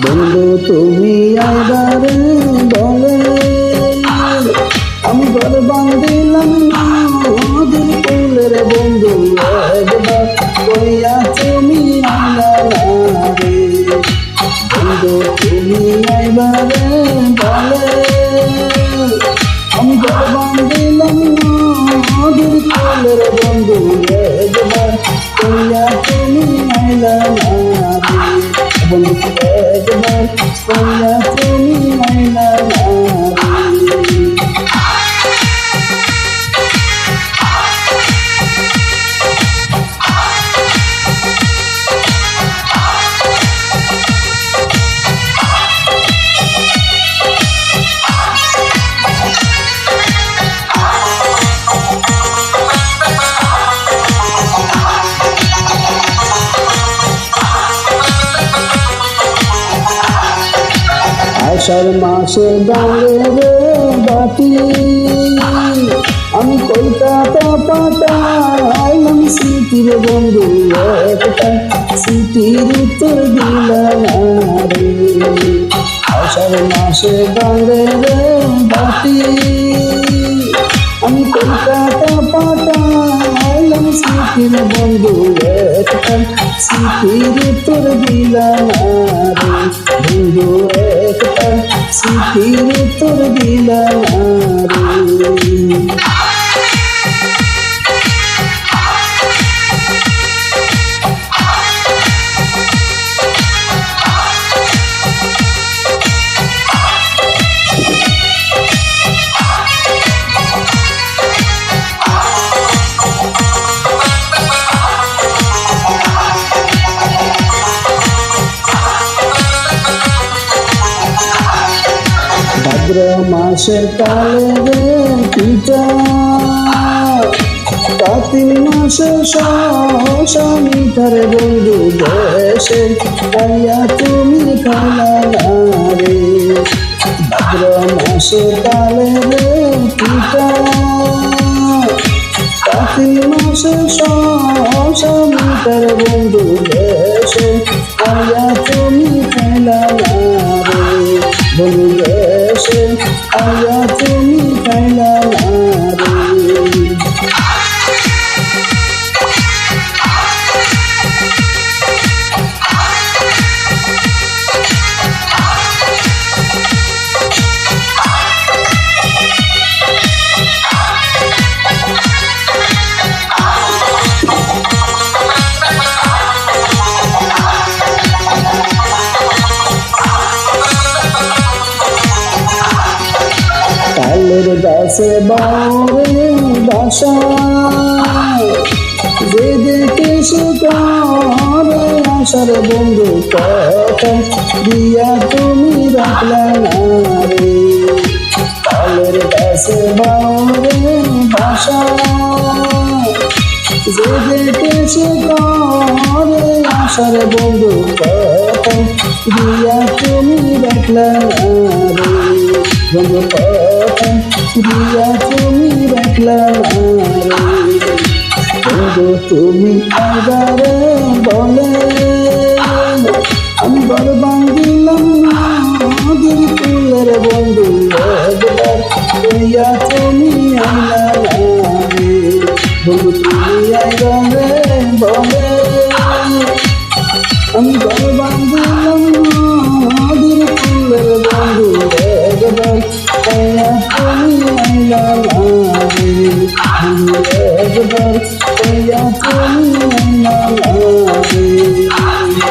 বন্ধু তুমি আইবারে বলে আমি ঘর বান্ধিলাম নদীর কুলের বন্ধু একবার কইয়া তুমি আইলা রে বন্ধু তুমি আইবারে বলে আমি ঘর বান্ধিলাম নদীর কুলের বন্ধু একবার কইয়া তুমি আইলা রে বন্ধু একবার কইয়া তুমি আইলা রে। আষাঢ় মাসে ডাঙে বাটি আমি কলকাতা পাঠাইলাম স্মৃতির বন্ধু একটা স্মৃতির উত্তর দিলাম রে আষাঢ় মাসে ডাঙে বাটি আমি কলকাতা পাঠাইলাম স্মৃতির বন্ধু একটা স্মৃতির উত্তর দিলাম রে বন্ধু একটা স্মৃতির উত্তর দিলাম রে। ভাদ্র মাসে কালে রে পিঠা কার্তিক মাসে সহসা মিঠার বন্ধু দেশে আইয়া তুমি খাইলা রে ভাদ্র মাসে কালে রে পিঠা কার্তিক মাসে সহসা মিঠার বন্ধু দেশে আইয়া তুমি খাইলা রে বন্ধু দেশে আইয়া তুমি খাইলা রে। কালের গাছে বাউরে বাসা যে দেখে সে করে আশার বন্ধু কথা দিয়া তুমি রাখলা না রে কালের গাছে বাউরে বাসা যে দেখে সে করে আশার বন্ধু কথা দিয়া তুমি রাখলা না রে বন্ধু কথা দিয়া তুমি রাখলা রে বন্ধু তুমি আইবারে বলে আমি ঘর বান্ধিলাম নদীর কুলের বন্ধু একবার কইয়া তুমি আইলা রে বন্ধু তুমি আইবারে বলে আমি ঘর বান্ধিলাম নদীর কুলের বন্ধু একবার কইয়া তুমি আইলা রে একবার কইয়া